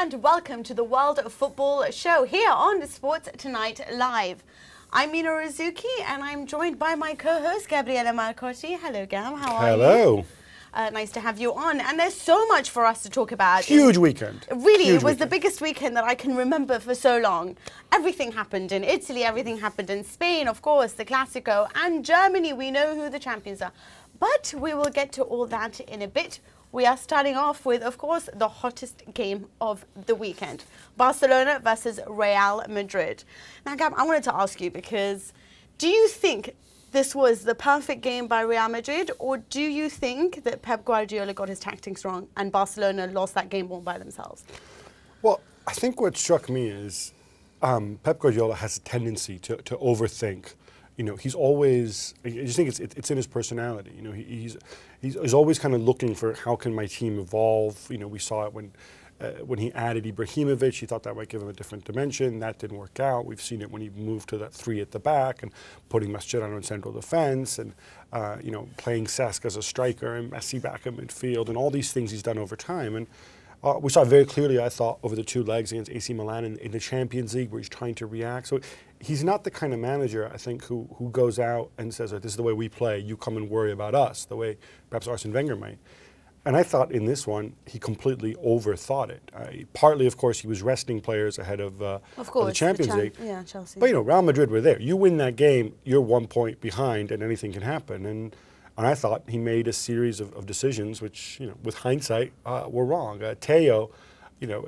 and welcome to the World Football Show here on Sports Tonight Live. I'm Mina Rizuki and I'm joined by my co-host Gabriella Marcotti. Hello Gab, how are you? Hello. Nice to have you on. And there's so much for us to talk about. Huge weekend. Really, Huge it was the weekend. biggest weekend that I can remember for so long. Everything happened in Italy, everything happened in Spain, of course, the Classico, and Germany. We know who the champions are. But we will get to all that in a bit. We are starting off with, of course, the hottest game of the weekend. Barcelona versus Real Madrid. Now, Gab, I wanted to ask you because do you think this was the perfect game by Real Madrid, or do you think that Pep Guardiola got his tactics wrong and Barcelona lost that game all by themselves? Well, I think what struck me is Pep Guardiola has a tendency to overthink. You know, he's always, I just think it's in his personality. You know, he's always kind of looking for how can my team evolve. You know, we saw it when he added Ibrahimovic. He thought that might give him a different dimension. That didn't work out. We've seen it when he moved to that three at the back and putting Mascherano in central defense and, you know, playing Cesc as a striker and Messi back in midfield and all these things he's done over time. And we saw it very clearly, I thought, over the two legs against AC Milan in the Champions League where he's trying to react. So he's not the kind of manager, I think, who goes out and says, this is the way we play, you come and worry about us, the way perhaps Arsene Wenger might. And I thought in this one, he completely overthought it. Partly, of course, he was resting players ahead of the Champions League. Yeah, Chelsea. But, you know, Real Madrid were there. You win that game, you're 1 point behind and anything can happen. And I thought he made a series of decisions which, you know, with hindsight, were wrong. Teo, you know,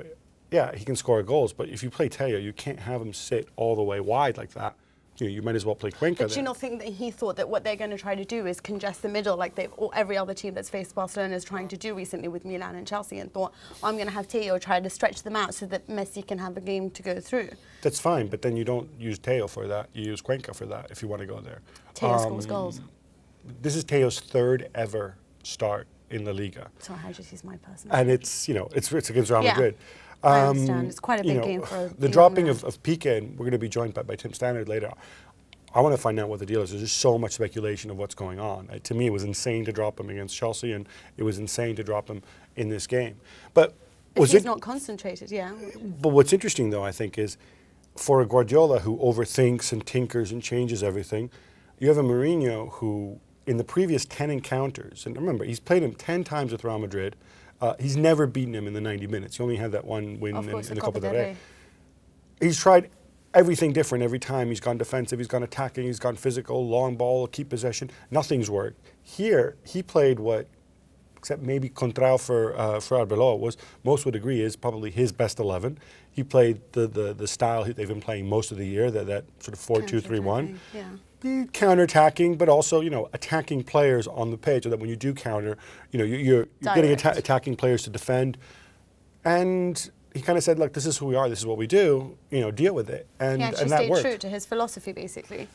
yeah, he can score goals, but if you play Teo, you can't have him sit all the way wide like that. You know, you might as well play Cuenca. But you not think that he thought that what they're going to try to do is congest the middle like every other team that's faced Barcelona is trying to do recently with Milan and Chelsea, and thought, I'm going to have Teo try to stretch them out so that Messi can have a game to go through? That's fine, but then you don't use Teo for that. You use Cuenca for that if you want to go there. Teo scores goals. This is Teo's third ever start in La Liga. Sorry, I just use my personal. And it's, you know, it's against Real Madrid. I understand. It's quite a big game for the dropping of Piqué, and we're going to be joined by Tim Stannard later. I want to find out what the deal is. There's just so much speculation of what's going on. To me, it was insane to drop him against Chelsea, and it was insane to drop him in this game. But he's not concentrated, yeah. But what's interesting, though, I think, is for a Guardiola who overthinks and tinkers and changes everything, you have a Mourinho who, in the previous 10 encounters, and remember, he's played him 10 times with Real Madrid. He's never beaten him in the 90 minutes. He only had that one win in the Copa del Rey. He's tried everything different every time. He's gone defensive, he's gone attacking, he's gone physical, long ball, keep possession. Nothing's worked. Here, he played what, except maybe Contrao for Arbeloa, was, most would agree, is probably his best 11. He played the style they've been playing most of the year, that sort of 4-2-3-1. Yeah. Counter-attacking, but also, you know, attacking players on the pitch, so that when you do counter, you know, you're getting attacking players to defend. And he kind of said, look, this is who we are, this is what we do, you know, deal with it. And he actually that worked. stayed true to his philosophy, basically.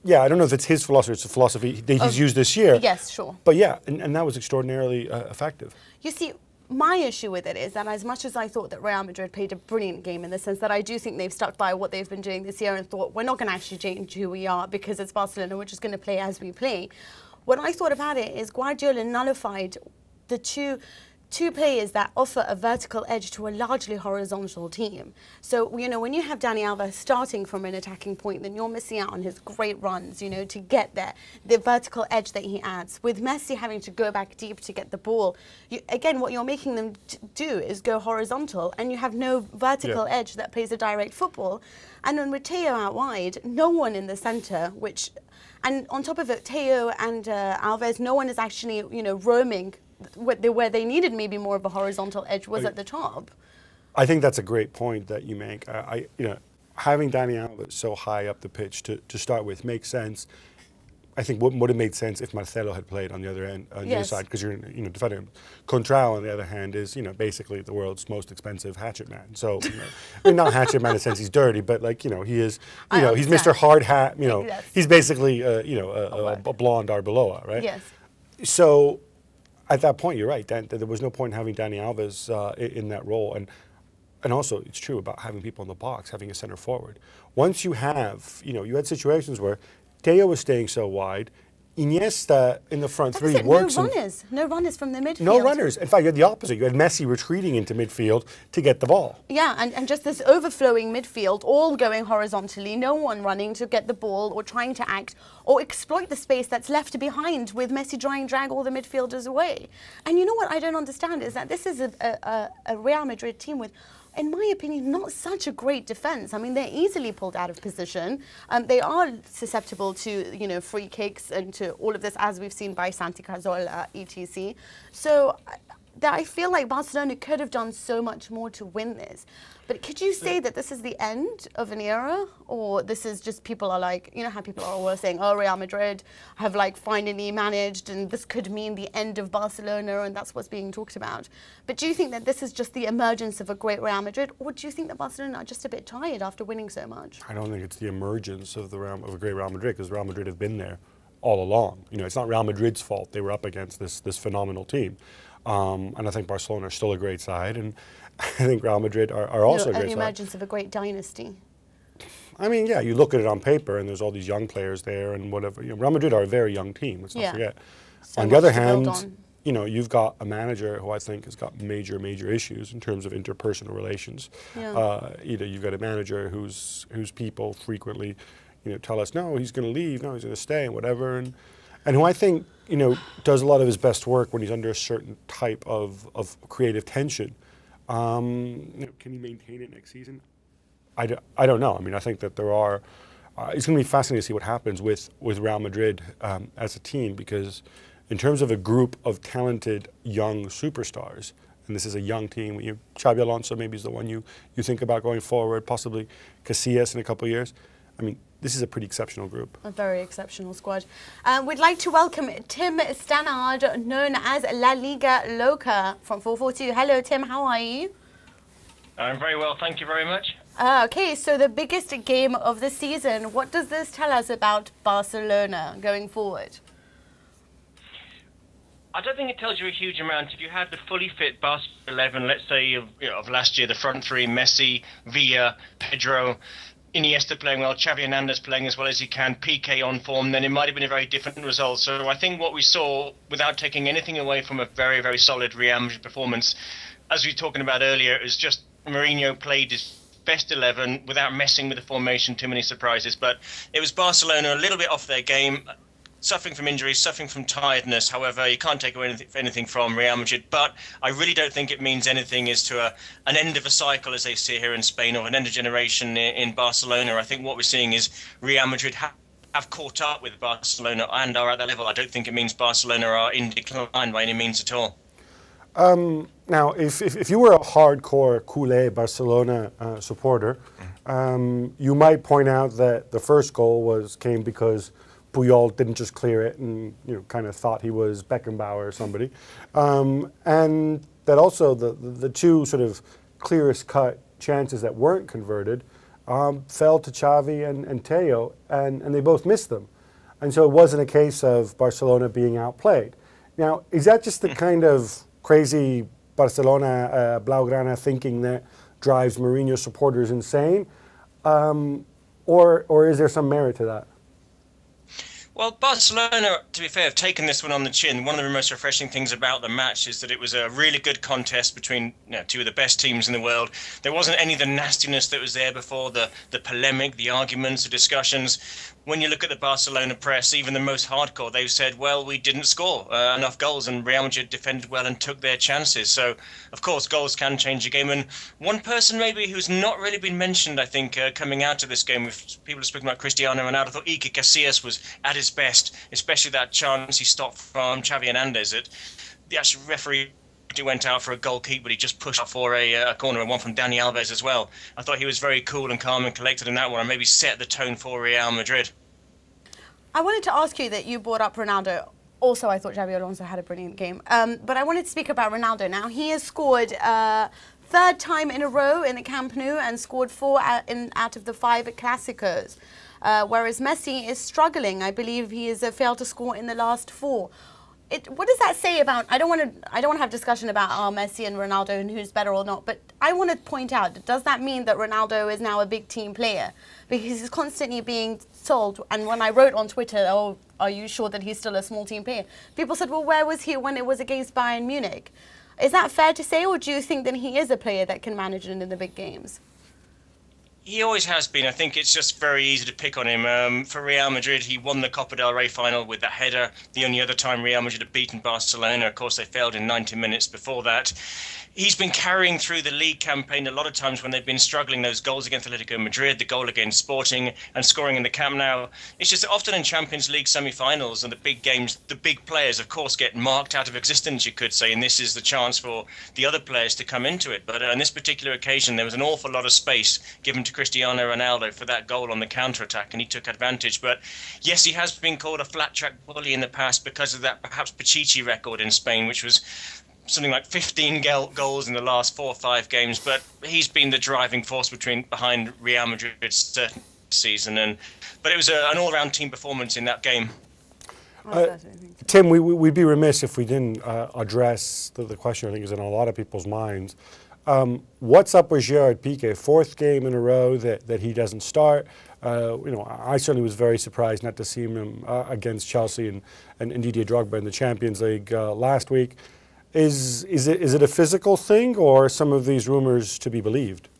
Yeah, I don't know if it's his philosophy, it's a philosophy that he's used this year. Yes, sure. But yeah, and that was extraordinarily effective. You see, my issue with it is that as much as I thought that Real Madrid played a brilliant game, in the sense that I do think they've stuck by what they've been doing this year and thought, we're not going to actually change who we are because it's Barcelona, we're just going to play as we play. What I thought about it is Guardiola nullified the two players that offer a vertical edge to a largely horizontal team. So, you know, when you have Dani Alves starting from an attacking point, then you're missing out on his great runs, you know, to get there, the vertical edge that he adds. With Messi having to go back deep to get the ball, again, what you're making them do is go horizontal, and you have no vertical edge that plays a direct football. And then with Teo out wide, no one in the centre, and on top of it, Teo and Alves, no one is actually, you know, roaming where they needed maybe more of a horizontal edge was at the top. I think that's a great point that you make. You know, having Dani Alves so high up the pitch to start with makes sense. I think what would have made sense if Marcelo had played on the other end, on the other side, because you're, you know, defending. Contrao, on the other hand, is, you know, basically the world's most expensive hatchet man. So, you know, I mean, not hatchet man in the sense he's dirty, but like, you know, he is, you know, he's Mr. Hard Hat. You know, he's basically, you know, a blonde Arbeloa, right? Yes. So, at that point, you're right. There was no point in having Dani Alves in that role, and also it's true about having people in the box, having a center forward. Once you have, you know, you had situations where Teo was staying so wide, Iniesta in the front three That's it, works. No runners from the midfield. No runners. In fact, you had the opposite. You had Messi retreating into midfield to get the ball. Yeah, and just this overflowing midfield, all going horizontally, no one running to get the ball or trying to act or exploit the space that's left behind with Messi trying to drag all the midfielders away. And you know what I don't understand is that this is a Real Madrid team with, in my opinion, not such a great defense. I mean, they're easily pulled out of position. They are susceptible to, you know, free kicks and to all of this, as we've seen by Santi Cazorla, etc. So I feel like Barcelona could have done so much more to win this. But could you say that this is the end of an era? Or this is just people are like, you know how people are always saying, oh, Real Madrid have like finally managed and this could mean the end of Barcelona and that's what's being talked about. But do you think that this is just the emergence of a great Real Madrid? Or do you think that Barcelona are just a bit tired after winning so much? I don't think it's the emergence of a great Real Madrid, because Real Madrid have been there all along. You know, it's not Real Madrid's fault they were up against this phenomenal team. And I think Barcelona are still a great side, and I think Real Madrid are also a great side. The emergence of a great dynasty. I mean, yeah, you look at it on paper, and there's all these young players there, and whatever. You know, Real Madrid are a very young team. Let's not forget. So on the other hand, you know, you've got a manager who I think has got major issues in terms of interpersonal relations. Yeah. You've got a manager whose people frequently, you know, tell us, no, he's going to leave, no, he's going to stay, and whatever, and who I think, you know, does a lot of his best work when he's under a certain type of creative tension. You know, can he maintain it next season? I don't know. I mean, I think that there are. It's going to be fascinating to see what happens with Real Madrid as a team, because in terms of a group of talented young superstars, and this is a young team. Xabi Alonso maybe is the one you think about going forward, possibly Casillas in a couple of years. I mean, this is a pretty exceptional group. A very exceptional squad. We'd like to welcome Tim Stannard, known as La Liga Loca from 442. Hello, Tim. How are you? I'm very well, thank you very much. Okay, so the biggest game of the season. What does this tell us about Barcelona going forward? I don't think it tells you a huge amount. If you had the fully fit Barcelona 11, let's say of last year, the front three, Messi, Villa, Pedro, Iniesta playing well, Xavi Hernandez playing as well as he can, Piqué on form, then it might have been a very different result. So I think what we saw, without taking anything away from a very, very solid Real Madrid performance, as we were talking about earlier, is just Mourinho played his best 11 without messing with the formation, too many surprises. But it was Barcelona a little bit off their game, suffering from injuries, suffering from tiredness. However, you can't take away anything from Real Madrid. But I really don't think it means anything as to an end of a cycle, as they see here in Spain, or an end of generation in Barcelona. I think what we're seeing is Real Madrid have caught up with Barcelona and are at that level. I don't think it means Barcelona are in decline by any means at all. Now, if you were a hardcore culé Barcelona supporter, you might point out that the first goal came because Puyol didn't just clear it and kind of thought he was Beckenbauer or somebody, and that also the two sort of clearest cut chances that weren't converted fell to Xavi and Teo, and they both missed them, and so it wasn't a case of Barcelona being outplayed. Now, is that just the kind of crazy Barcelona Blaugrana thinking that drives Mourinho supporters insane, or is there some merit to that? Well, Barcelona, to be fair, have taken this one on the chin. One of the most refreshing things about the match is that it was a really good contest between two of the best teams in the world. There wasn't any of the nastiness that was there before, the polemic, the arguments, the discussions. When you look at the Barcelona press, even the most hardcore, they've said, well, we didn't score enough goals, and Real Madrid defended well and took their chances. So, of course, goals can change a game. And one person maybe who's not really been mentioned, I think, coming out of this game, if people have spoken about Cristiano Ronaldo, I thought Iker Casillas was at his best, especially that chance he stopped from Xavi Hernandez. The actual referee went out for a goal kick, but he just pushed up for a corner, and one from Dani Alves as well. I thought he was very cool and calm and collected in that one, and maybe set the tone for Real Madrid. I wanted to ask you that you brought up Ronaldo. Also, I thought Xabi Alonso had a brilliant game. But I wanted to speak about Ronaldo now. He has scored third time in a row in the Camp Nou and scored 4 out of the 5 Clásicos. Whereas Messi is struggling. I believe he has failed to score in the last 4. what does that say about? I don't want to have discussion about Messi and Ronaldo and who's better or not. But I want to point out, does that mean that Ronaldo is now a big team player? Because he's constantly being told. And when I wrote on Twitter, oh, are you sure that he's still a small team player? People said, well, where was he when it was against Bayern Munich? Is that fair to say, or do you think that he is a player that can manage it in the big games? He always has been. I think it's just very easy to pick on him. For Real Madrid, he won the Copa del Rey final with that header. The only other time Real Madrid had beaten Barcelona, of course, they failed in 90 minutes before that. He's been carrying through the league campaign a lot of times when they've been struggling. Those goals against Atletico Madrid, the goal against Sporting, and scoring in the Camp Nou. It's just often in Champions League semi-finals and the big games, the big players, of course, get marked out of existence, you could say, and this is the chance for the other players to come into it. But on this particular occasion, there was an awful lot of space given to Cristiano Ronaldo for that goal on the counter-attack, and he took advantage. But yes, he has been called a flat-track bully in the past because of that perhaps Pichichi record in Spain, which was something like 15 goals in the last 4 or 5 games, but he's been the driving force behind Real Madrid's season. But it was an all-round team performance in that game. Tim, we'd be remiss if we didn't address the question I think is in a lot of people's minds. What's up with Gerard Piqué? 4th game in a row that he doesn't start. I certainly was very surprised not to see him against Chelsea and Didier Drogba in the Champions League last week. Is it a physical thing, or are some of these rumors to be believed?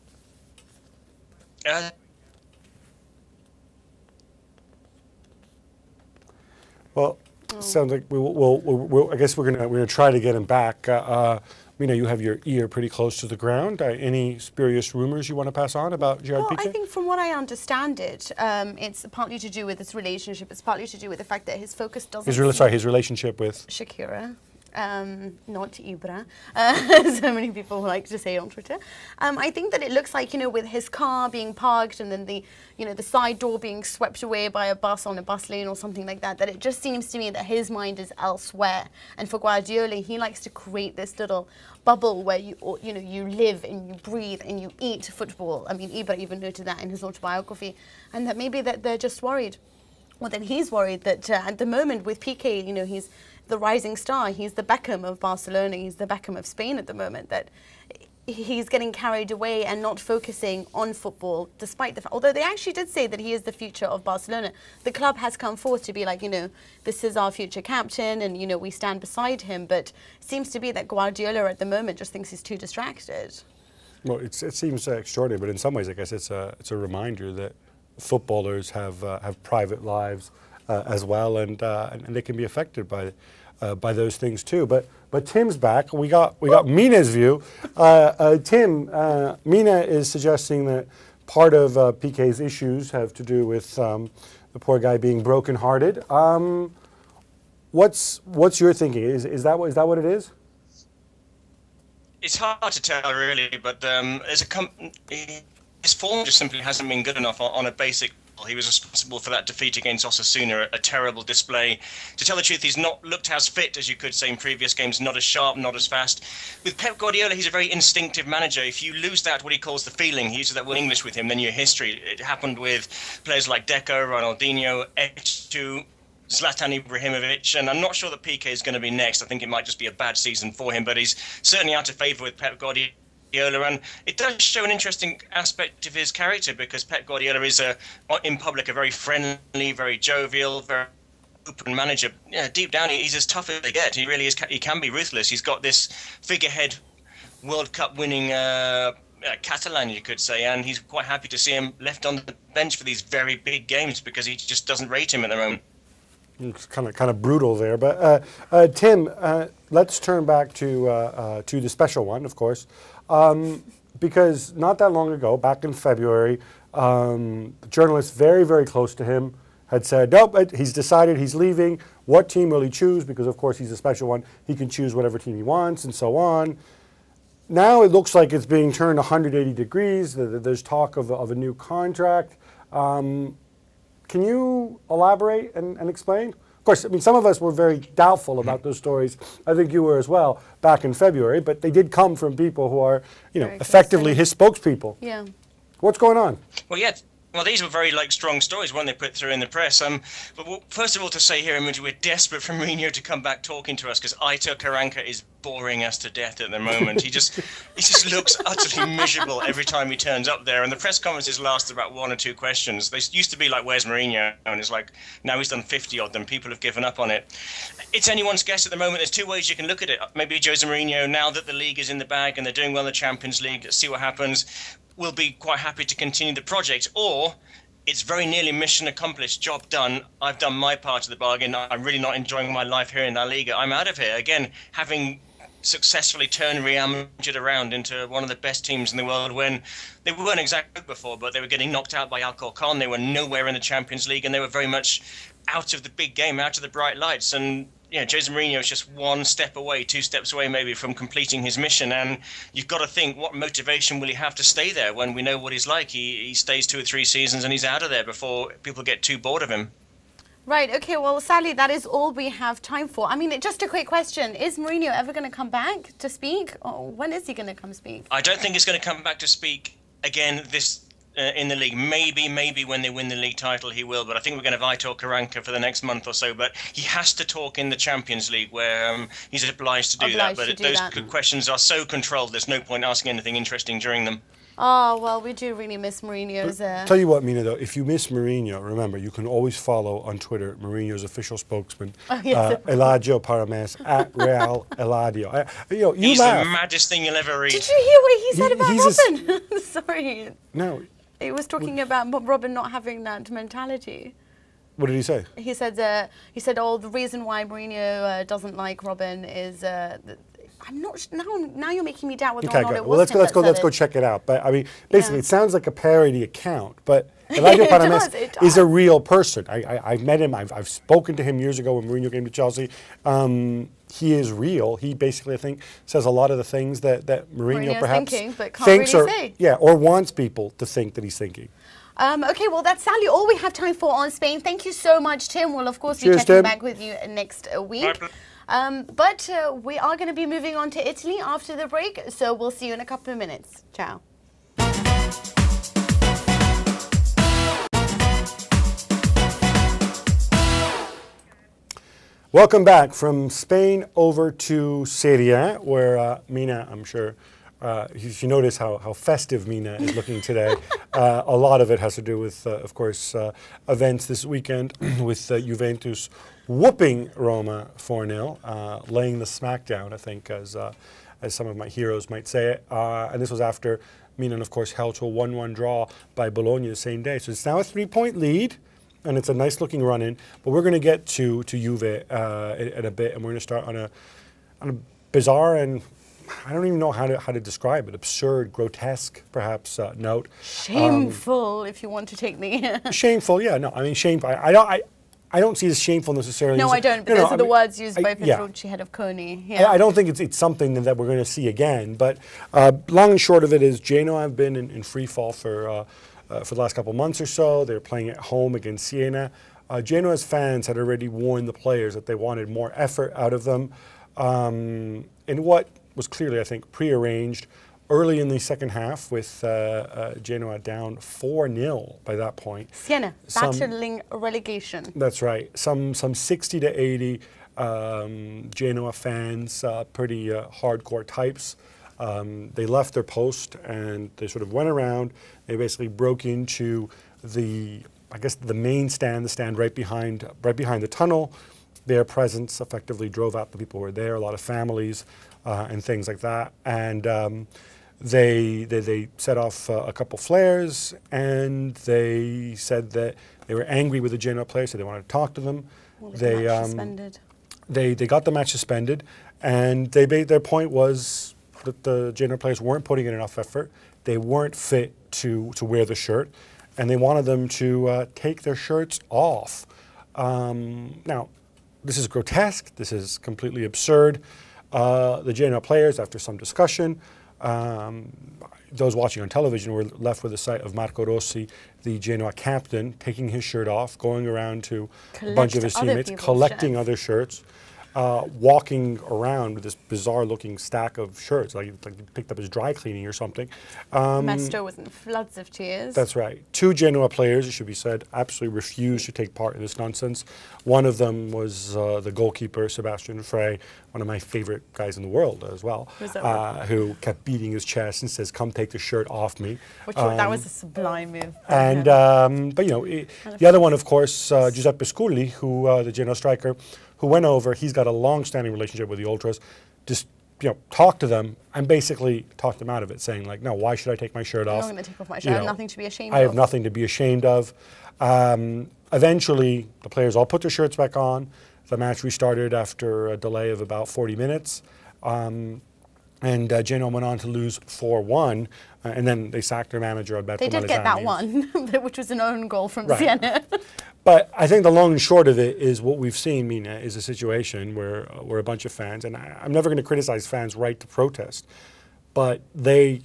Well, sounds like I guess we're gonna try to get him back. Mina, you have your ear pretty close to the ground. Any spurious rumors you want to pass on about Gerard Piqué? Well, I think from what I understand it's partly to do with his relationship. It's partly to do with the fact that his focus doesn't... His relationship with... Shakira. Not Ibra, so many people like to say on Twitter. I think that it looks like, with his car being parked and then the side door being swept away by a bus on a bus lane or something like that, that it just seems to me that his mind is elsewhere. And for Guardiola, he likes to create this little bubble where you live and you breathe and you eat football. I mean, Ibra even noted that in his autobiography, and that maybe that they're just worried. Well, then he's worried that at the moment with Piqué, he's the rising star. He's the Beckham of Barcelona. He's the Beckham of Spain at the moment. That he's getting carried away and not focusing on football, despite the fact, although they actually did say that he is the future of Barcelona. The club has come forth to be like, this is our future captain, and we stand beside him. But it seems to be that Guardiola at the moment just thinks he's too distracted. Well, it seems extraordinary, but in some ways, I guess it's a reminder that footballers have private lives as well, and they can be affected by those things too. But Tim's back. We got Mina's view. Tim, Mina is suggesting that part of Piqué's issues have to do with the poor guy being brokenhearted. What's your thinking? Is that what it is? It's hard to tell really, but his form just simply hasn't been good enough on a basic. He was responsible for that defeat against Osasuna, a terrible display. To tell the truth, he's not looked as fit as you could say in previous games, not as sharp, not as fast. With Pep Guardiola, he's a very instinctive manager. If you lose that, what he calls the feeling, he uses that word in English with him, then your history. It happened with players like Deco, Ronaldinho, Eto'o, Zlatan Ibrahimovic, and I'm not sure that Piqué is going to be next. I think it might just be a bad season for him, but he's certainly out of favour with Pep Guardiola. And it does show an interesting aspect of his character, because Pep Guardiola is in public a very friendly, very jovial, very open manager. Yeah, deep down he's as tough as they get. He really is. He can be ruthless. He's got this figurehead World Cup winning Catalan, you could say, and he's quite happy to see him left on the bench for these very big games because he just doesn't rate him at the moment. It's kind of brutal there, but Tim, let's turn back to the special one, of course. Because not that long ago, back in February, the journalist very, very close to him had said, nope, he's decided he's leaving. What team will he choose? Because, of course, he's a special one. He can choose whatever team he wants and so on. Now it looks like it's being turned 180 degrees. There's talk of a new contract. Can you elaborate and explain? Of course, I mean, some of us were very doubtful about those stories. I think you were as well back in February, but they did come from people who are, effectively his spokespeople. Yeah. What's going on? Well, yeah. Well, these were very strong stories when they put through in the press. But first of all, to say here, Imogen, we're desperate for Mourinho to come back talking to us because Aitor Karanka is boring us to death at the moment. He just looks utterly miserable every time he turns up there. And the press conferences last about 1 or 2 questions. They used to be like, "Where's Mourinho?" And it's like now he's done 50 of them. People have given up on it. It's anyone's guess at the moment. There's 2 ways you can look at it. Maybe Jose Mourinho, now that the league is in the bag and they're doing well in the Champions League, let's see what happens, will be quite happy to continue the project, or it's very nearly mission accomplished, job done. I've done my part of the bargain. I'm really not enjoying my life here in La Liga. I'm out of here. Again, having successfully turned Real Madrid around into one of the best teams in the world when they weren't exactly before, but they were getting knocked out by Alcorcon. They were nowhere in the Champions League, and they were very much out of the big game, out of the bright lights. And Jose Mourinho is just 1 step away, 2 steps away maybe from completing his mission. And you've got to think, what motivation will he have to stay there when we know what he's like? He stays 2 or 3 seasons and he's out of there before people get too bored of him. Right, okay, well, sadly, that is all we have time for. I mean, just a quick question. Is Mourinho ever going to come back to speak? Or when is he going to come speak? I don't think he's going to come back to speak again in the league. Maybe when they win the league title he will, but I think we're going to have Aitor Karanka for the next month or so. But he has to talk in the Champions League where he's obliged to do that. But those questions are so controlled, there's no point asking anything interesting during them. Oh, well, we do really miss Mourinho's... Tell you what, Mina, though, if you miss Mourinho, remember, you can always follow on Twitter Mourinho's official spokesman, Eladio Parames, at Real Eladio. He's laugh. The maddest thing you'll ever read. Did you hear what he said about Robin? Sorry. No. He was talking about Robin not having that mentality. What did he say? He said, oh, the reason why Mourinho doesn't like Robin is... I'm not now. You're making me doubt whether or not it was him. Let's go check it out. But I mean, basically, it sounds like a parody account. But Eladio Parames is a real person. I've met him. I've spoken to him years ago when Mourinho came to Chelsea. He is real. He basically, I think, says a lot of the things that Mourinho perhaps thinking, but can't thinks really say. or wants people to think that he's thinking. Okay, well, that's sadly all we have time for on Spain. Thank you so much, Tim. We'll, of course, be checking back with you next week. But we are going to be moving on to Italy after the break, so we'll see you in a couple of minutes. Ciao. Welcome back from Spain over to Serie A, where Mina, I'm sure, you notice how festive Mina is looking today. A lot of it has to do with, of course, events this weekend with Juventus whooping Roma 4-0, laying the smackdown, I think, as some of my heroes might say it. And this was after Milan, of course, held to a 1-1 draw by Bologna the same day. So it's now a 3-point lead, and it's a nice-looking run-in. But we're going to get to Juve in a bit, and we're going to start on a bizarre and I don't even know how to describe it. Absurd, grotesque, perhaps, note. Shameful, if you want to take the... Shameful, yeah. No, I mean, shameful. I don't see it as shameful necessarily. No, I don't. But those are the words used by Petrucci, head of CONI. Yeah. I don't think it's something that we're going to see again. But long and short of it is Genoa have been in free fall for the last couple of months or so. They're playing at home against Siena. Genoa's fans had already warned the players that they wanted more effort out of them. In what was clearly, I think, prearranged early in the second half with Genoa down 4-0 by that point. Siena, battling relegation. That's right. Some 60 to 80 Genoa fans, pretty hardcore types. They left their post and they sort of went around. They basically broke into the main stand, the stand right behind the tunnel. Their presence effectively drove out the people who were there, a lot of families and things like that. And they set off a couple flares, and they said that they were angry with the Genoa players, so they wanted to talk to them. Well, they suspended. They got the match suspended, and their point was that the Genoa players weren't putting in enough effort. They weren't fit to wear the shirt, and they wanted them to take their shirts off. Now, this is grotesque. This is completely absurd. The Genoa players, after some discussion, those watching on television were left with the sight of Marco Rossi, the Genoa captain, taking his shirt off, going around to a bunch of his teammates, collecting other shirts. walking around with this bizarre-looking stack of shirts, like he picked up his dry cleaning or something. Mesto was in floods of tears. That's right. 2 Genoa players, it should be said, absolutely refused to take part in this nonsense. One of them was the goalkeeper, Sebastian Frey, one of my favorite guys in the world as well, who kept beating his chest and says, "Come take the shirt off me." That was a sublime move. And but you know, the other one, of course, Giuseppe Sculli, who the Genoa striker, who went over. He's got a long-standing relationship with the ultras. Just talked to them and basically talked them out of it, saying like, "No, why should I take my shirt off? I'm not going to take off my shirt. I have nothing to be ashamed of. I have nothing to be ashamed of." Eventually, the players all put their shirts back on. The match restarted after a delay of about 40 minutes. And Genoa went on to lose 4-1, and then they sacked their manager, Alberto They did Malesani. get that one, which was an own goal from Siena. But I think the long and short of it is what we've seen, Mina, is a situation where a bunch of fans, and I'm never going to criticize fans' right to protest, but they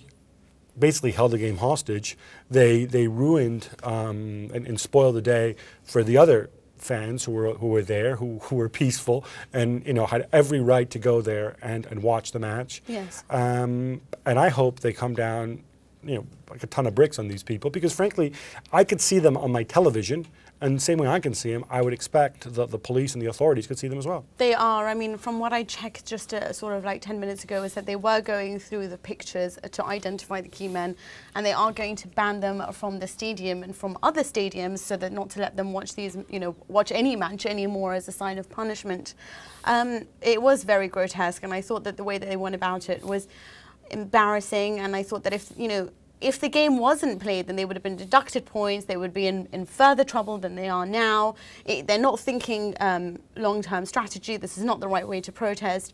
basically held the game hostage. They ruined and spoiled the day for the other fans who were there, who were peaceful, and had every right to go there and watch the match. Yes. And I hope they come down, like a ton of bricks on these people, because frankly, I could see them on my television, and the same way I can see them, I would expect that the police and the authorities could see them as well. They are. I mean, from what I checked just sort of like 10 minutes ago, is that they were going through the pictures to identify the key men, and they are going to ban them from the stadium and from other stadiums, so that not to let them watch these, watch any match anymore as a sign of punishment. It was very grotesque, and I thought that the way that they went about it was embarrassing, and I thought that if the game wasn't played, then they would have been deducted points. They would be in further trouble than they are now. They're not thinking long-term strategy. This is not the right way to protest.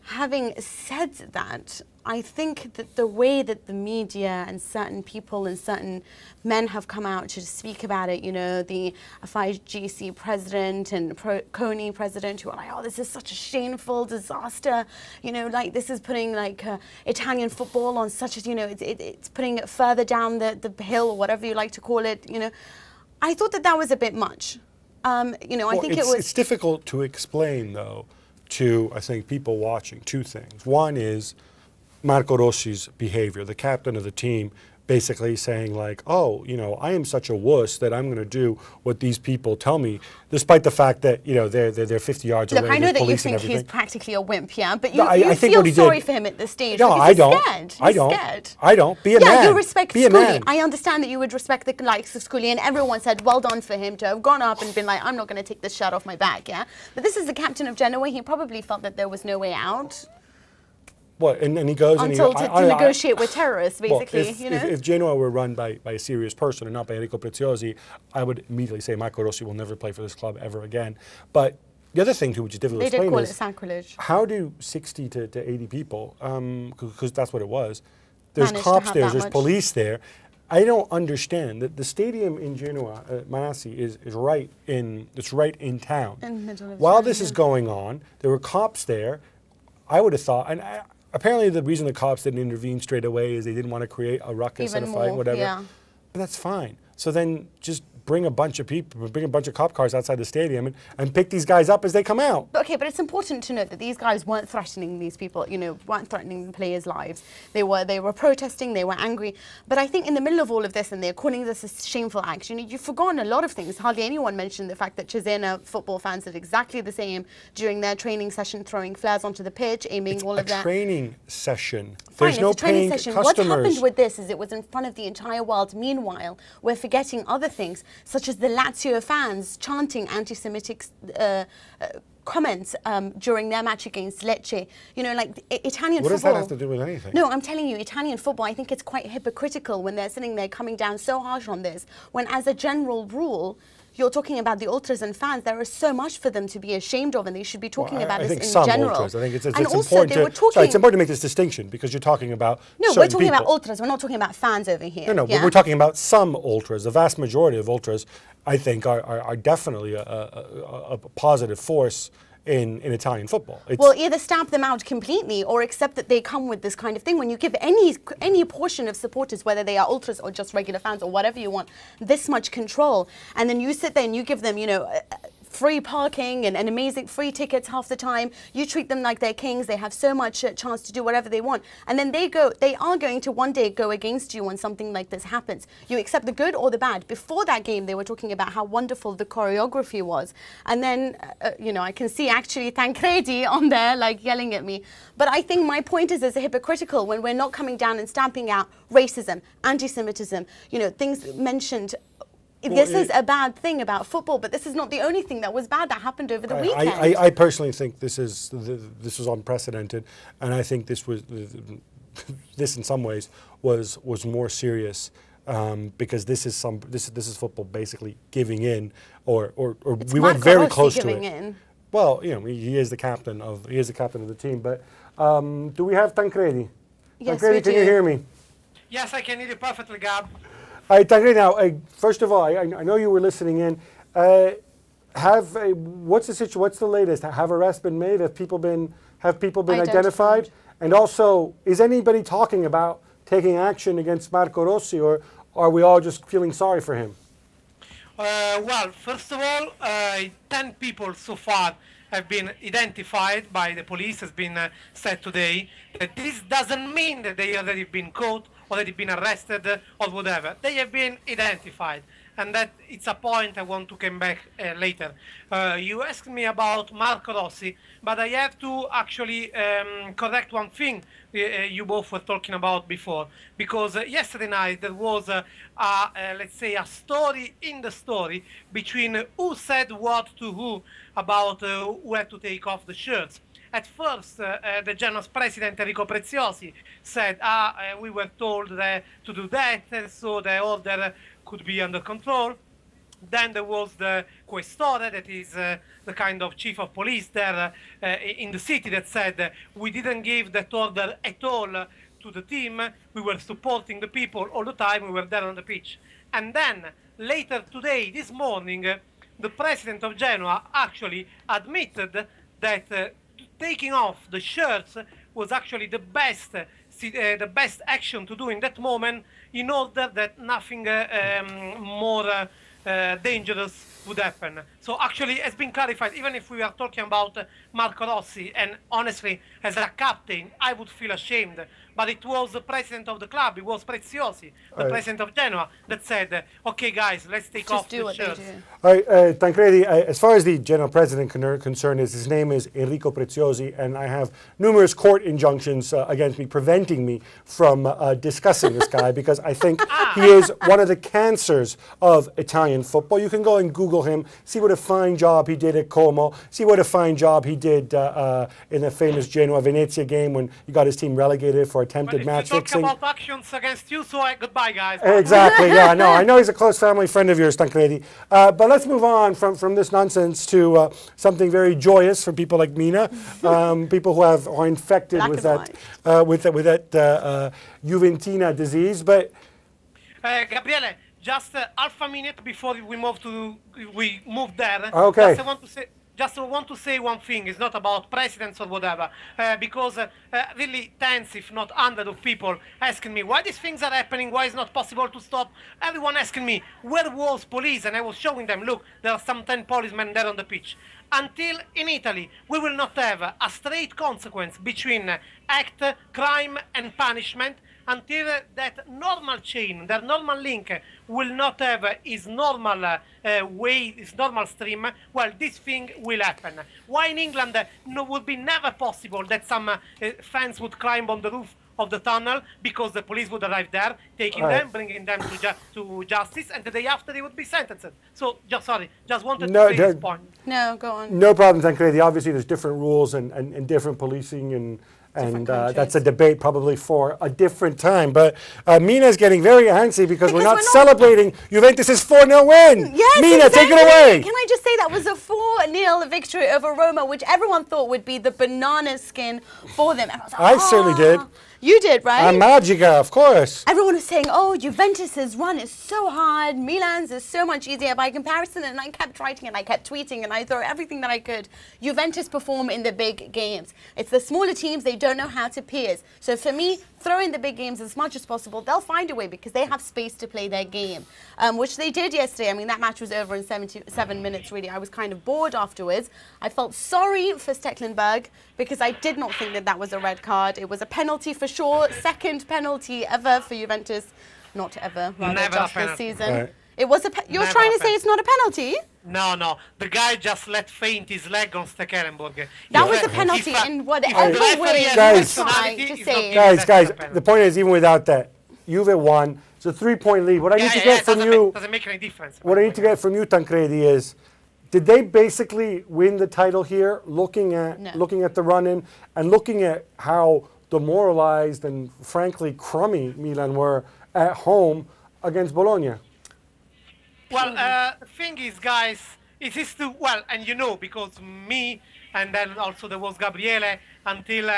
Having said that, I think that the way that the media and certain people and certain men have come out to speak about it, the FIGC president and CONI president, who are like, "Oh, this is such a shameful disaster, like this is putting Italian football on such as, it's putting it further down the hill, or whatever you like to call it, I thought that was a bit much. I think it's difficult to explain, though, to, I think, people watching two things. One is Marco Rossi's behavior, the captain of the team, basically saying like, "Oh, I am such a wuss that I'm going to do what these people tell me," despite the fact that they're 50 yards away. Look, I know that you think he's practically a wimp, yeah, but you feel sorry for him at this stage. No, I don't. I don't. Be a man. Yeah, you respect Be a man. Scully. I understand that you would respect the likes of Scully, and everyone said, "Well done for him to have gone up and been like, I'm not going to take this shirt off my back," yeah. But this is the captain of Genoa. He probably felt that there was no way out. What, and he goes until and to negotiate with terrorists, basically. If Genoa were run by a serious person and not by Enrico Preziosi, I would immediately say Marco Rossi will never play for this club ever again. But the other thing, too, which is difficult to explain, they did call it sacrilege. How do 60 to 80 people, because that's what it was, there's cops there, there's police there. I don't understand that the stadium in Genoa, Manassi, is right in town. In the middle of While town, this is going on, there were cops there. I would have thought, and apparently the reason the cops didn't intervene straight away is they didn't want to create a ruckus and a fight, whatever. Yeah. But that's fine. So then just bring a bunch of people, bring a bunch of cop cars outside the stadium and pick these guys up as they come out. Okay, but it's important to note that these guys weren't threatening these people, weren't threatening the players' lives. They were protesting, they were angry. But I think in the middle of all of this, and they're calling this a shameful act, you've forgotten a lot of things. Hardly anyone mentioned the fact that Cesena football fans did exactly the same during their training session, throwing flares onto the pitch, aiming all of that. It's a training session. Fine, There's no paying customers. What happened with this is it was in front of the entire world. Meanwhile, we're forgetting other things, such as the Lazio fans chanting anti-Semitic comments during their match against Lecce. Italian football. What does that have to do with anything? No, I'm telling you, Italian football, I think it's quite hypocritical when they're sitting there coming down so harsh on this, when as a general rule, you're talking about the ultras and fans. There is so much for them to be ashamed of, and they should be talking about this in general. Ultras. I think it's important to make this distinction, because you're talking about we're talking about ultras. We're not talking about fans over here. No, but we're talking about some ultras. The vast majority of ultras, I think, are definitely a positive force in Italian football. Well, either stamp them out completely or accept that they come with this kind of thing. When you give any portion of supporters, whether they are ultras or just regular fans or whatever you want, this much control, and then you sit there and you give them, free parking and amazing free tickets half the time. You treat them like they're kings. They have so much chance to do whatever they want. And then they are going to one day go against you when something like this happens. You accept the good or the bad. Before that game, they were talking about how wonderful the choreography was. And then, you know, I can see actually Tancredi on there, like, yelling at me. But I think my point is it's hypocritical when we're not coming down and stamping out racism, anti-Semitism, you know, things mentioned. This is a bad thing about football, but this is not the only thing that was bad that happened over the weekend. I personally think this was unprecedented, and I think this in some ways was more serious because this is football basically giving in, or we went very close to it. In. Well, you know, he is the captain of the team. But do we have Tancredi? Yes, Tancredi, we can do. you hear me? Yes, I can hear you perfectly, Gab. All right, Tancredi. Now, first of all, I know you were listening in. What's the situation? What's the latest? Have arrests been made? Have people been identified? And also, is anybody talking about taking action against Marco Rossi, or are we all just feeling sorry for him? Well, first of all, 10 people so far have been identified by the police, has been said today. This doesn't mean that they have already been caught, already been arrested, or whatever. They have been identified. And that it's a point I want to come back later. You asked me about Marco Rossi, but I have to actually correct one thing you both were talking about before. Because yesterday night there was, let's say, a story in the story between who said what to who about who had to take off the shirts. At first, the Genoa's president, Enrico Preziosi, said, we were told to do that, so the order could be under control. Then there was the Questore, that is the kind of chief of police there in the city, that said, we didn't give that order at all to the team. We were supporting the people all the time. We were there on the pitch. And then later today, this morning, the president of Genoa actually admitted that taking off the shirts was actually the best action to do in that moment, in order that nothing more dangerous would happen. So actually, it's been clarified. Even if we are talking about Marco Rossi, and honestly, as a captain, I would feel ashamed. But it was the president of the club, it was Preziosi, the president of Genoa, that said, okay, guys, let's take off the shirts. All right, Tancredi, as far as the Genoa president concerned, his name is Enrico Preziosi, and I have numerous court injunctions against me, preventing me from discussing this guy, because I think he is one of the cancers of Italian football. You can go and Google him, see what a fine job he did at Como, see what a fine job he did in the famous Genoa-Venezia game when he got his team relegated for attempted match fixing. Talk about actions against you, so goodbye, guys. Exactly, yeah, no, I know he's a close family friend of yours, Tancredi. But let's move on from this nonsense to something very joyous for people like Mina, people who are infected with that Juventina disease. But Gabriele, just half a minute before we move there. Okay. Just want to say one thing. It's not about presidents or whatever, because really tens, if not hundreds of people asking me why these things are happening, why it's not possible to stop. Everyone asking me, where was police? And I was showing them, look, there are some 10 policemen there on the pitch. Until in Italy, we will not have a straight consequence between act, crime and punishment, until that normal chain, that normal link will not have his normal way, his normal stream, well, this thing will happen. Why in England would be never possible that some fans would climb on the roof of the tunnel because the police would arrive there, taking them, bringing them to justice, and the day after they would be sentenced. So, just wanted to say this point. No, go on. No problem, Tancredi. Obviously, there's different rules and different policing and that's a debate probably for a different time. But Mina's getting very antsy because we're not celebrating Juventus' 4-0 win. Yes, Mina, exactly. take it away. Can I just say that was a 4-0 victory over Roma, which everyone thought would be the banana skin for them. And I was like, I certainly did. You did, right? Magica, of course. Everyone was saying, oh, Juventus' run is so hard, Milan's is so much easier by comparison, and I kept writing and I kept tweeting and I threw everything that I could. Juventus perform in the big games. It's the smaller teams, they don't know how to pierce. So for me, throw in the big games as much as possible. They'll find a way because they have space to play their game, which they did yesterday. I mean, that match was over in 77 minutes, really. I was kind of bored afterwards. I felt sorry for Stecklenburg because I did not think that that was a red card. It was a penalty for sure. Second penalty ever for Juventus. Not ever, rather, Never just a this penalty. season. Right. It was a you're Never trying a to say it's not a penalty? No. The guy just let faint his leg on Stekelenburg. That was a penalty in whatever If the way referee Guys. he's trying to is not say. giving Guys, that the point is, even without that, Juve won. It's a 3-point lead. What I need to get from you, doesn't make any difference. what I need to get from you, Tancredi, is did they basically win the title here, looking at the run-in and looking at how demoralized and frankly crummy Milan were at home against Bologna? Well, the thing is, guys, it is too well, and you know, because me and then also there was Gabriele until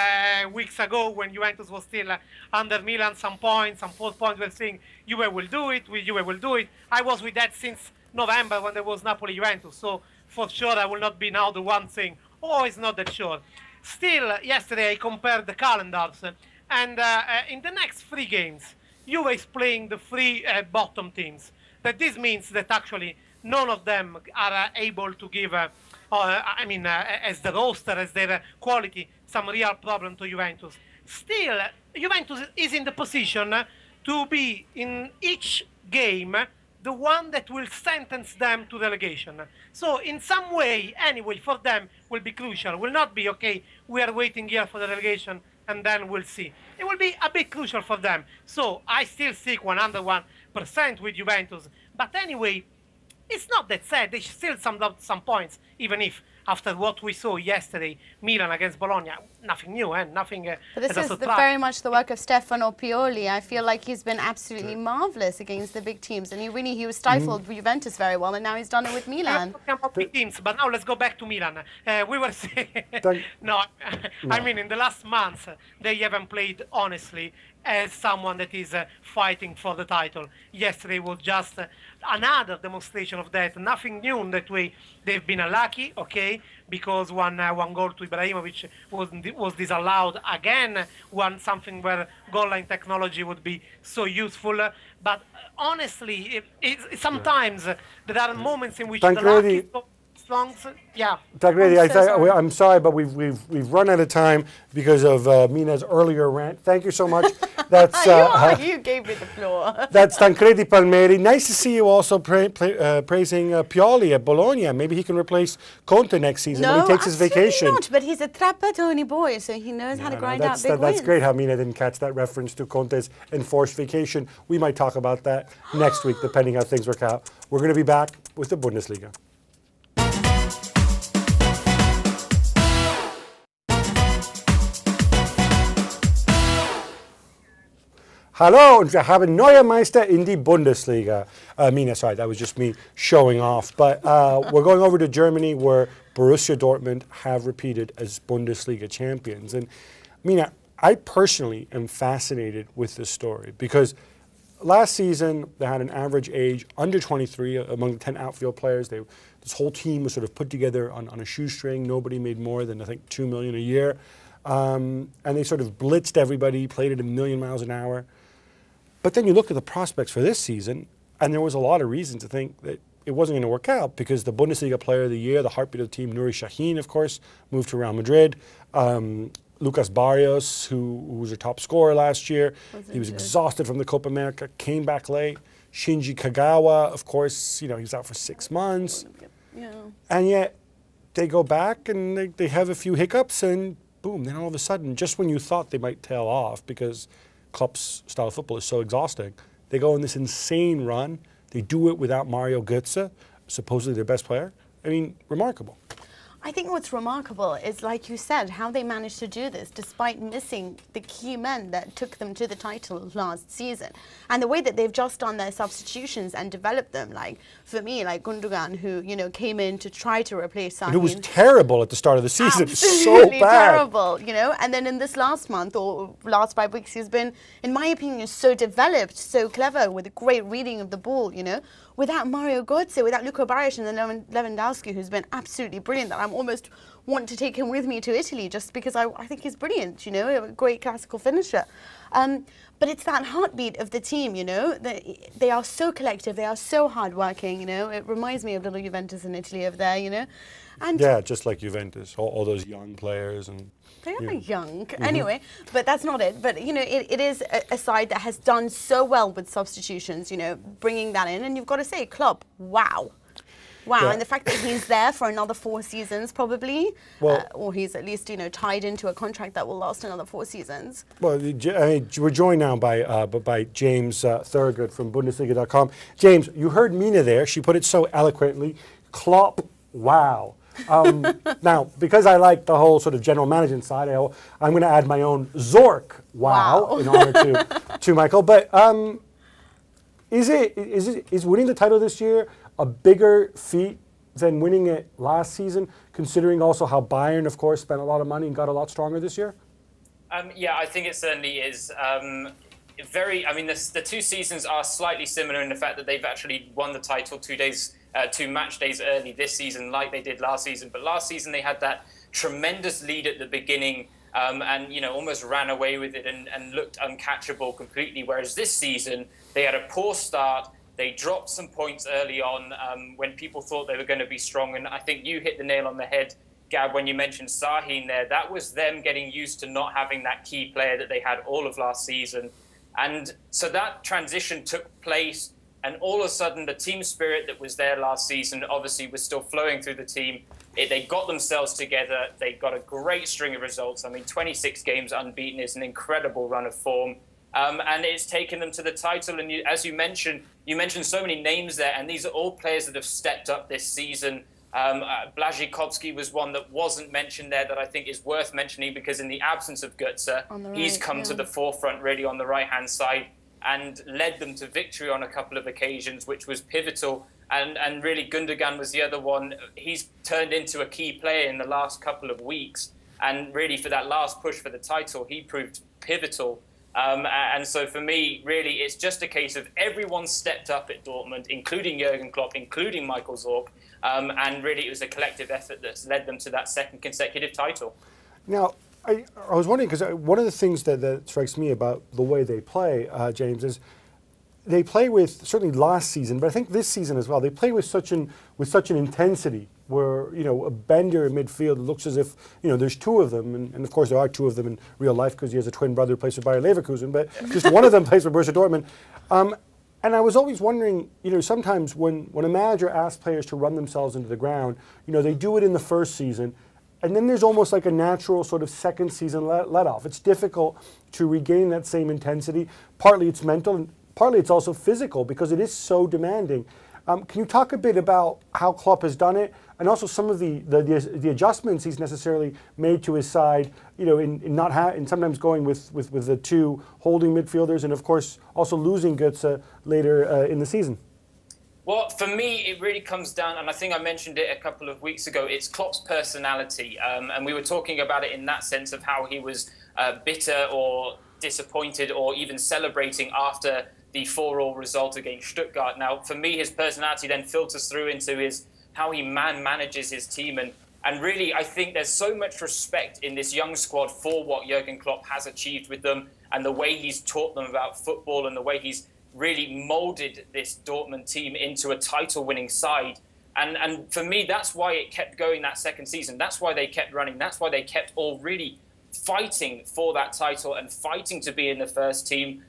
weeks ago when Juventus was still under Milan, some 4 points were saying Juve will do it, Juve will do it. I was with that since November when there was Napoli-Juventus, so for sure I will not be now the one saying, oh, it's not that sure. Still, yesterday I compared the calendars, and in the next 3 games, Juve is playing the 3 bottom teams. That this means that actually none of them are able to give, as the roster, as their quality, some real problem to Juventus. Still, Juventus is in the position to be in each game the one that will sentence them to relegation. So in some way, anyway, for them will be crucial. Will not be, okay, we are waiting here for the relegation and then we'll see. It will be a bit crucial for them. So I still stick 101% with Juventus. But anyway, it's not that sad. They still summed up some points, even if after what we saw yesterday, Milan against Bologna, nothing new, nothing. But this is very much the work of Stefano Pioli. I feel like he's been absolutely marvellous against the big teams, and he was stifled Juventus very well, and now he's done it with Milan. Talking about big teams, but now let's go back to Milan. We were saying, no, I mean in the last months they haven't played honestly as someone that is fighting for the title. Yesterday was just another demonstration of that. Nothing new in that way. They've been unlucky, okay, because one goal to Ibrahimovic was disallowed again. Something where goal line technology would be so useful. But honestly, sometimes there are moments in which the luck is so strong. Yeah. Tancredi, I'm sorry, but we've run out of time because of Mina's earlier rant. Thank you so much. That's you gave me the floor. That's Tancredi Palmeri. Nice to see you also praising Pioli at Bologna. Maybe he can replace Conte next season when he takes his vacation. Not, but he's a Trapattoni boy, so he knows how to grind out big wins. That's great how Mina didn't catch that reference to Conte's enforced vacation. We might talk about that next week, depending how things work out. We're going to be back with the Bundesliga. Hallo und wir haben neue Meister in die Bundesliga. Mina, sorry, that was just me showing off. But we're going over to Germany where Borussia Dortmund have repeated as Bundesliga champions. And Mina, I personally am fascinated with this story because last season they had an average age under 23 among the 10 outfield players. This whole team was sort of put together on a shoestring. Nobody made more than, I think, $2 million a year. And they sort of blitzed everybody, played at 1,000,000 miles an hour. But then you look at the prospects for this season, and there was a lot of reason to think that it wasn't going to work out because the Bundesliga Player of the Year, the heartbeat of the team, Nuri Sahin, of course, moved to Real Madrid. Lucas Barrios, who was a top scorer last year, he was exhausted from the Copa America, came back late. Shinji Kagawa, of course, he was out for 6 months. Yeah. And yet they go back and they have a few hiccups and boom, then all of a sudden, just when you thought they might tail off because Klopp's style of football is so exhausting, they go on this insane run. They do it without Mario Götze, supposedly their best player. I mean, remarkable. I think what's remarkable is, like you said, how they managed to do this despite missing the key men that took them to the title last season. And the way that they've just done their substitutions and developed them, like, for me, like Gundogan, who, came in to try to replace Sahin. And it was terrible at the start of the season. Absolutely so bad. terrible, And then in this last month or last 5 weeks, he's been, in my opinion, so developed, so clever, with a great reading of the ball, Without Mario Götze, without Luka Barrios and then Lewandowski, who's been absolutely brilliant, that I I'm almost want to take him with me to Italy just because I think he's brilliant, you know, a great classical finisher. But it's that heartbeat of the team, you know. They are so collective, they are so hardworking, you know. It reminds me of little Juventus in Italy over there, you know. And yeah, just like Juventus, all those young players. And they are young. Anyway, but that's not it. But, you know, it is a side that has done so well with substitutions, you know, bringing that in. And you've got to say, Klopp, wow. Wow, Yeah. and the fact that he's there for another 4 seasons probably, Well- or he's at least, you know, tied into a contract that will last another 4 seasons. Well, we're joined now by James Thurgood from Bundesliga.com. James, you heard Mina there. She put it so eloquently. Klopp, wow. Now, because I like the whole sort of general management side, I'm going to add my own Zork, wow. In honor to Michael. But is winning the title this year a bigger feat than winning it last season, considering also how Bayern, of course, spent a lot of money and got a lot stronger this year? Yeah, I think it certainly is. The 2 seasons are slightly similar in the fact that they've actually won the title 2 match days early this season, like they did last season. But last season they had that tremendous lead at the beginning, and you know, almost ran away with it and looked uncatchable completely. Whereas this season they had a poor start. They dropped some points early on when people thought they were going to be strong. And I think you hit the nail on the head, Gab, when you mentioned Sahin there. That was them getting used to not having that key player that they had all of last season. And so that transition took place. And all of a sudden, the team spirit that was there last season obviously was still flowing through the team. They got themselves together. They got a great string of results. I mean, 26 games unbeaten is an incredible run of form. And it's taken them to the title. And as you mentioned so many names there, and these are all players that have stepped up this season. Błaszczykowski was one that wasn't mentioned there that I think is worth mentioning, because in the absence of Götze, he's come to the forefront really on the right-hand side and led them to victory on a couple of occasions, which was pivotal. And really Gundogan was the other one. He's turned into a key player in the last couple of weeks. And really for that last push for the title, he proved pivotal. And so for me, really, it's just a case of everyone stepped up at Dortmund, including Jurgen Klopp, including Michael Zorc. And really, it was a collective effort that's led them to that 2nd consecutive title. Now, I was wondering, because one of the things that strikes me about the way they play, James, is they play with, certainly last season, but I think this season as well, they play with such an intensity where, you know, a Bender in midfield looks as if, you know, there's 2 of them, and of course there are 2 of them in real life because he has a twin brother who plays for Bayer Leverkusen, but just one of them plays for Borussia Dortmund. And I was always wondering, you know, sometimes when a manager asks players to run themselves into the ground, you know, they do it in the first season, and then there's almost like a natural sort of second season let off. It's difficult to regain that same intensity. Partly it's mental, and partly it's also physical because it is so demanding. Can you talk a bit about how Klopp has done it, and also some of the adjustments he's necessarily made to his side, you know, in sometimes going with the 2 holding midfielders, and of course also losing Götze later in the season? Well, for me, it really comes down, and I think I mentioned it a couple of weeks ago, it's Klopp's personality. And we were talking about it in that sense of how he was bitter or disappointed or even celebrating after the 4-4 result against Stuttgart. Now, for me, his personality then filters through into how he manages his team. And really, I think there's so much respect in this young squad for what Jurgen Klopp has achieved with them and the way he's taught them about football and the way he's really molded this Dortmund team into a title-winning side. And for me, that's why it kept going that 2nd season. That's why they kept running. That's why they kept all really fighting for that title and fighting to be in the first team,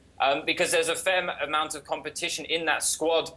because there's a fair amount of competition in that squad.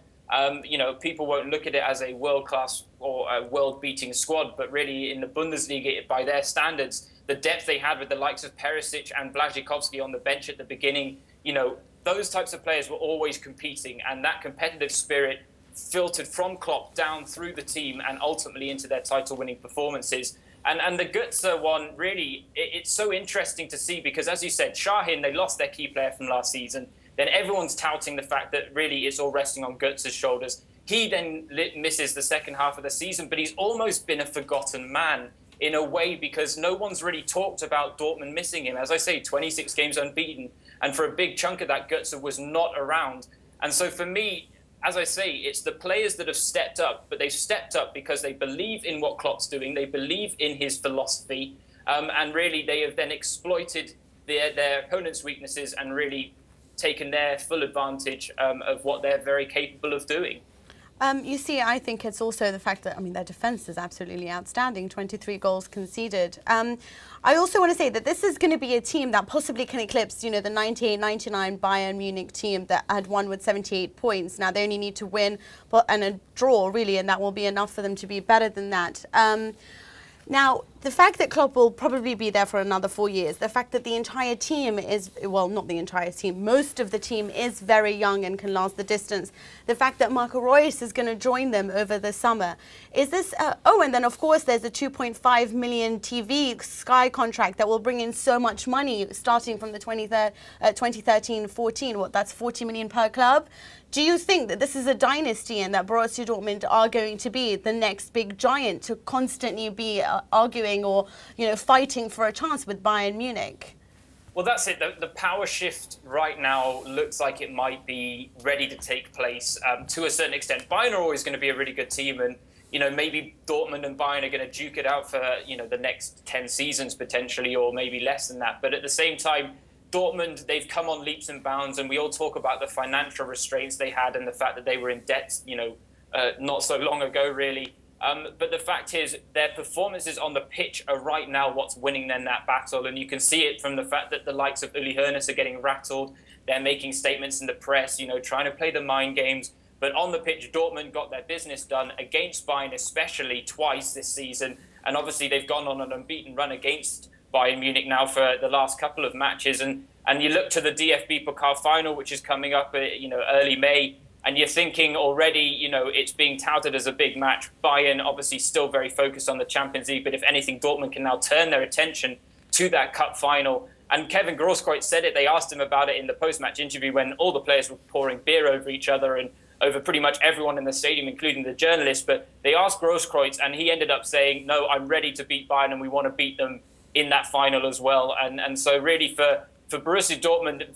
You know, people won't look at it as a world-class or a world-beating squad, but really in the Bundesliga, by their standards, the depth they had with the likes of Perisic and Błaszczykowski on the bench at the beginning, you know, those types of players were always competing, and that competitive spirit filtered from Klopp down through the team and ultimately into their title-winning performances. And the Götze one, really, it's so interesting to see because, as you said, Sahin, they lost their key player from last season. Then everyone's touting the fact that really it's all resting on Götze's shoulders. He then misses the second half of the season, but he's almost been a forgotten man in a way because no one's really talked about Dortmund missing him. As I say, 26 games unbeaten. And for a big chunk of that, Götze was not around. And so for me, as I say, it's the players that have stepped up, but they've stepped up because they believe in what Klopp's doing, they believe in his philosophy, and really they have then exploited their opponent's weaknesses and really taken their full advantage of what they're very capable of doing. You see, I think it's also the fact that, I mean, their defence is absolutely outstanding, 23 goals conceded. I also want to say that this is going to be a team that possibly can eclipse, the 98-99 Bayern Munich team that had won with 78 points. Now, they only need to win and a draw, really, and that will be enough for them to be better than that. Now, the fact that Klopp will probably be there for another 4 years, the fact that the entire team is, well, not the entire team, most of the team is very young and can last the distance, the fact that Marco Reus is going to join them over the summer, is this, and then of course there's a 2.5 million TV Sky contract that will bring in so much money starting from the 2013-14, that's 40 million per club. Do you think that this is a dynasty and that Borussia Dortmund are going to be the next big giant to constantly be arguing or, fighting for a chance with Bayern Munich? Well, that's it. The power shift right now looks like it might be ready to take place to a certain extent. Bayern are always going to be a really good team, and maybe Dortmund and Bayern are going to duke it out for the next 10 seasons potentially, or maybe less than that. But at the same time, Dortmund, they've come on leaps and bounds, and we all talk about the financial restraints they had and the fact that they were in debt, not so long ago, really. But the fact is, their performances on the pitch are right now what's winning them that battle. And you can see it from the fact that the likes of Uli Hoeneß are getting rattled. They're making statements in the press, trying to play the mind games. But on the pitch, Dortmund got their business done against Bayern, especially twice this season. And obviously, they've gone on an unbeaten run against Bayern Munich now for the last couple of matches. And you look to the DFB Pokal final, which is coming up, early May. And you're thinking already, it's being touted as a big match. Bayern obviously still very focused on the Champions League, but if anything, Dortmund can now turn their attention to that cup final. And Kevin Grosskreutz said it. They asked him about it in the post-match interview when all the players were pouring beer over each other and over pretty much everyone in the stadium, including the journalists. But they asked Grosskreutz, and he ended up saying, no, I'm ready to beat Bayern, and we want to beat them in that final as well. And so really for Borussia Dortmund,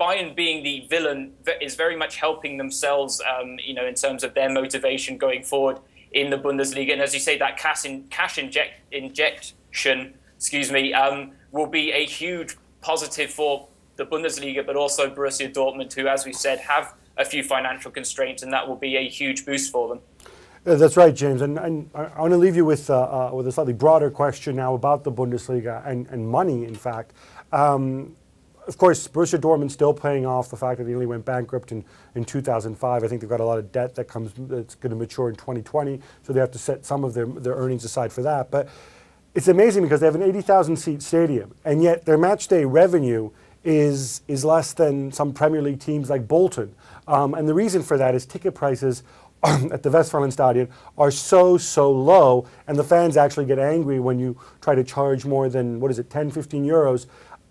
Bayern being the villain is very much helping themselves, in terms of their motivation going forward in the Bundesliga. And as you say, that cash injection, will be a huge positive for the Bundesliga, but also Borussia Dortmund, who, as we said, have a few financial constraints, and that will be a huge boost for them. That's right, James. And I want to leave you with a slightly broader question now about the Bundesliga and money, in fact. Of course, Borussia Dortmund's still paying off the fact that they only went bankrupt in 2005. I think they've got a lot of debt that's going to mature in 2020, so they have to set some of their earnings aside for that. But it's amazing because they have an 80,000-seat stadium, and yet their match day revenue is less than some Premier League teams like Bolton. And the reason for that is ticket prices at the Westfalenstadion are so low, and the fans actually get angry when you try to charge more than, 10, 15 euros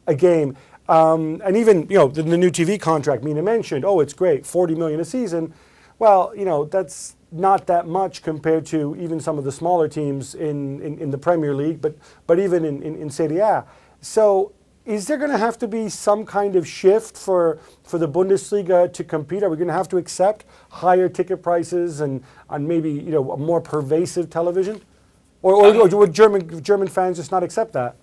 a game. And even, the new TV contract Mina mentioned, it's great, 40 million a season. Well, that's not that much compared to even some of the smaller teams in the Premier League, but even in Serie A. So is there going to have to be some kind of shift for the Bundesliga to compete? Are we going to have to accept higher ticket prices and maybe, a more pervasive television? Or would German fans just not accept that?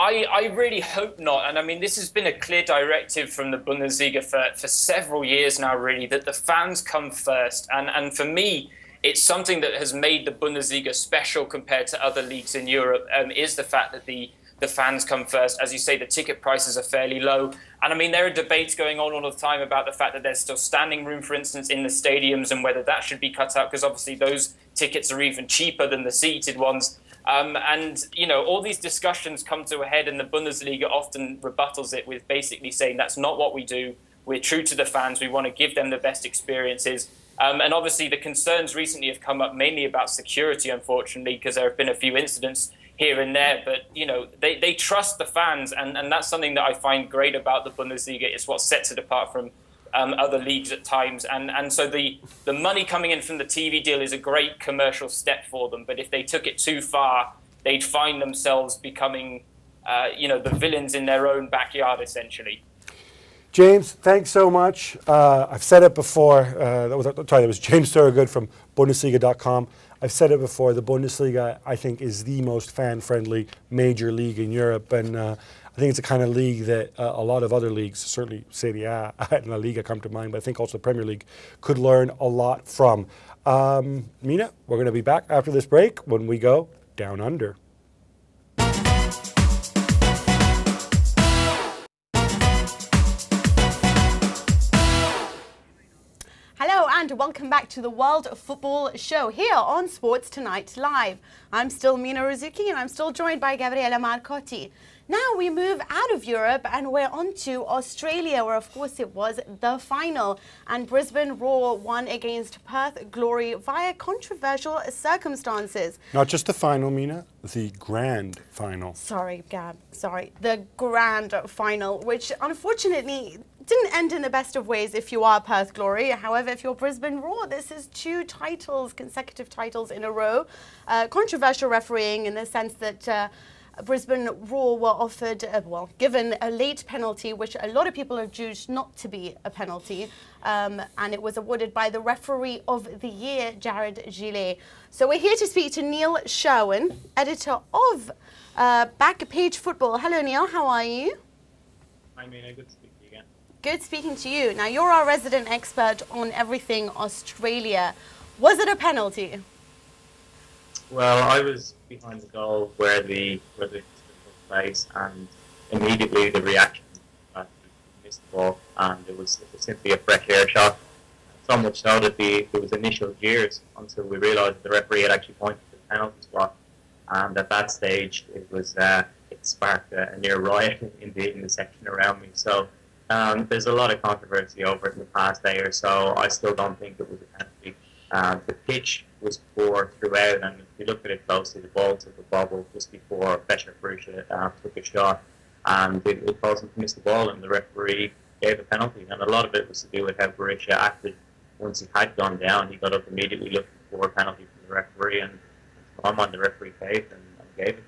I really hope not. And I mean, this has been a clear directive from the Bundesliga for several years now, really, that the fans come first. And for me, it's something that has made the Bundesliga special compared to other leagues in Europe, is the fact that the fans come first. As you say, the ticket prices are fairly low. And I mean, there are debates going on all the time about the fact that there's still standing room, for instance, in the stadiums and whether that should be cut out, because obviously those tickets are even cheaper than the seated ones. All these discussions come to a head, and the Bundesliga often rebuttals it with basically saying that's not what we do. We're true to the fans. We want to give them the best experiences. And obviously the concerns recently have come up mainly about security, unfortunately, because there have been a few incidents here and there. But, they trust the fans, and that's something that I find great about the Bundesliga. It's what sets it apart from other leagues at times. And so the money coming in from the TV deal is a great commercial step for them. But if they took it too far, they'd find themselves becoming, the villains in their own backyard, essentially. James, thanks so much. I've said it before. That was James Thorogood from Bundesliga.com. I've said it before. The Bundesliga, I think, is the most fan-friendly major league in Europe, and I think it's a kind of league that a lot of other leagues, certainly Serie A and La Liga come to mind, but I think also the Premier League could learn a lot from. Mina, we're going to be back after this break when we go Down Under. Hello and welcome back to the World Football Show here on Sports Tonight Live. I'm still Mina Rzouki and I'm still joined by Gabriele Marcotti. Now we move out of Europe and we're on to Australia, where of course it was the final, and Brisbane Roar won against Perth Glory via controversial circumstances. Not just the final, Mina, the grand final. Sorry, Gab, sorry. The grand final, which unfortunately didn't end in the best of ways if you are Perth Glory. However, if you're Brisbane Roar, this is 2 titles, consecutive titles in a row. Controversial refereeing in the sense that Brisbane Roar were offered, given a late penalty, which a lot of people adjudged not to be a penalty, and it was awarded by the referee of the year, Jared Gillet. So we're here to speak to Neil Sherwin, editor of Backpage Football. Hello, Neil. How are you? Hi, Mina. Good to speak to you again. Good speaking to you. Now, you're our resident expert on everything Australia. Was it a penalty? Well, I was behind the goal where the took place, and immediately the reaction missed the ball, and it was simply a fresh air shot. So much so that there was initial jeers until we realised that the referee had actually pointed to the penalty spot, and at that stage it was it sparked a near riot in the section around me. So there's a lot of controversy over it in the past day or so. I still don't think it was a penalty. The pitch was poor throughout, and if you look at it closely, the ball took a bobble just before Becher Borussia took a shot, and it caused him to miss the ball, and the referee gave a penalty. And a lot of it was to do with how Borussia acted. Once he had gone down, he got up immediately looking for a penalty from the referee, and I'm on the referee caved and gave it.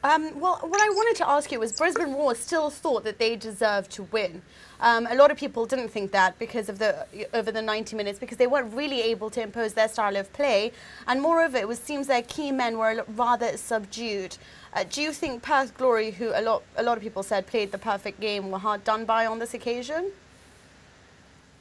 Well, what I wanted to ask you was Brisbane Roar still thought that they deserved to win. A lot of people didn't think that because of over the 90 minutes, because they weren't really able to impose their style of play, and moreover, it seems their key men were rather subdued. Do you think Perth Glory, who a lot of people said played the perfect game, were hard done by on this occasion?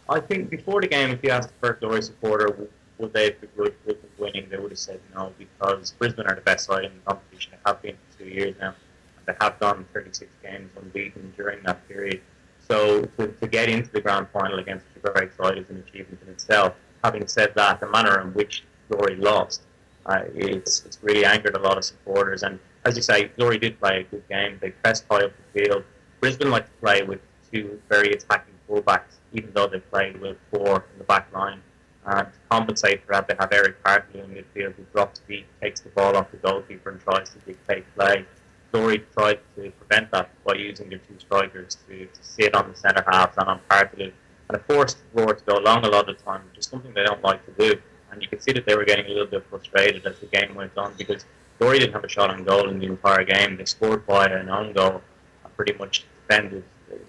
I think before the game, if you asked a Perth Glory supporter would they have been good with winning, they would have said no, because Brisbane are the best side in the competition. They have been for 2 years now, and they have done 36 games unbeaten during that period. So to get into the grand final against such a great side is an achievement in itself. Having said that, the manner in which Glory lost, it's really angered a lot of supporters. And as you say, Glory did play a good game. They pressed high up the field. Brisbane like to play with 2 very attacking fullbacks, even though they played with 4 in the back line. To compensate for that, they have Eric Hartley in midfield, who drops feet, takes the ball off the goalkeeper and tries to dictate play. Glory tried to prevent that by using their 2 strikers to sit on the centre halves and on Partey, and it forced Roar to go long a lot of the time, which is something they don't like to do. And you could see that they were getting a little bit frustrated as the game went on, because Glory didn't have a shot on goal in the entire game. They scored by an own goal and pretty much defended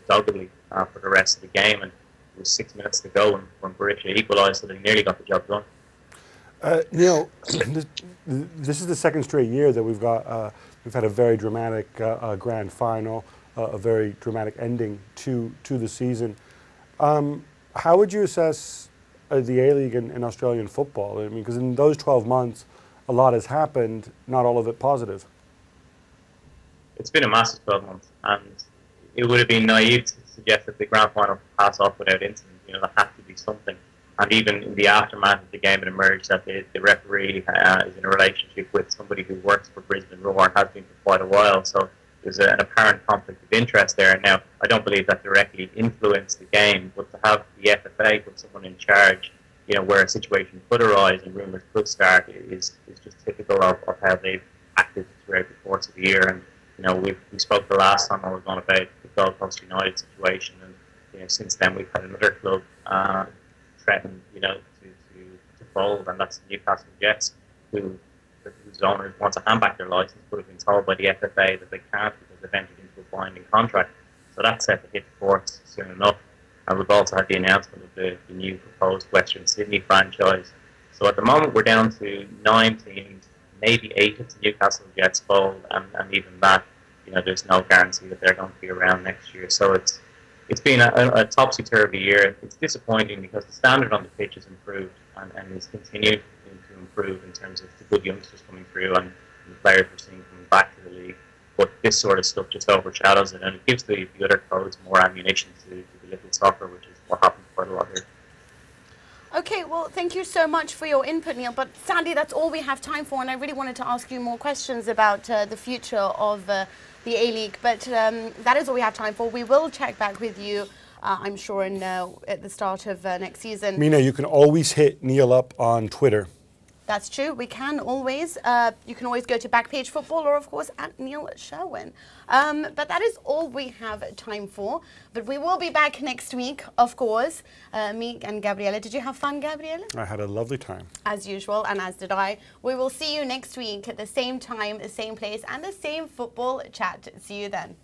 doggedly for the rest of the game. And it was 6 minutes to go when Borussia equalised, so they nearly got the job done. Neil, this is the second straight year that we've had a very dramatic grand final, a very dramatic ending to the season. How would you assess the A-League in Australian football? I mean, because in those 12 months, a lot has happened, not all of it positive. It's been a massive 12 months, and it would have been naive to suggest that the grand final would pass off without incident. You know, there had to be something. And even in the aftermath of the game, it emerged that the referee is in a relationship with somebody who works for Brisbane Roar and has been for quite a while. So there's an apparent conflict of interest there. Now, I don't believe that directly influenced the game, but to have the FFA put someone in charge, you know, where a situation could arise and rumours could start is just typical of how they've acted throughout the course of the year. And, you know, we spoke the last time I was on about the Gold Coast United situation, and, you know, since then we've had another club threaten, you know, to fold, and that's the Newcastle Jets, whose owners want to hand back their licence, but have been told by the FFA that they can't because they've entered into a binding contract. So that's set to hit the courts soon enough. And we've also had the announcement of the new proposed Western Sydney franchise. So at the moment we're down to 9 teams, maybe 8 if the Newcastle Jets fold, and even that, there's no guarantee that they're going to be around next year. So it's been a topsy-turvy year. It's disappointing because the standard on the pitch has improved and is continued to improve in terms of the good youngsters coming through and the players we're seeing coming back to the league. But this sort of stuff just overshadows it, and it gives the other codes more ammunition to belittle soccer, which is what happens quite a lot here. Okay, well, thank you so much for your input, Neil. But sadly, that's all we have time for, and I really wanted to ask you more questions about the future of the A-League. But that is all we have time for. We will check back with you, I'm sure, at the start of next season. Mina, you can always hit Neil up on Twitter. That's true. We can always. You can always go to Backpage Football or, of course, at Neil Sherwin. But that is all we have time for. But we will be back next week, of course. Me and Gabriele. Did you have fun, Gabriele? I had a lovely time. As usual, and as did I. We will see you next week at the same time, the same place, and the same football chat. See you then.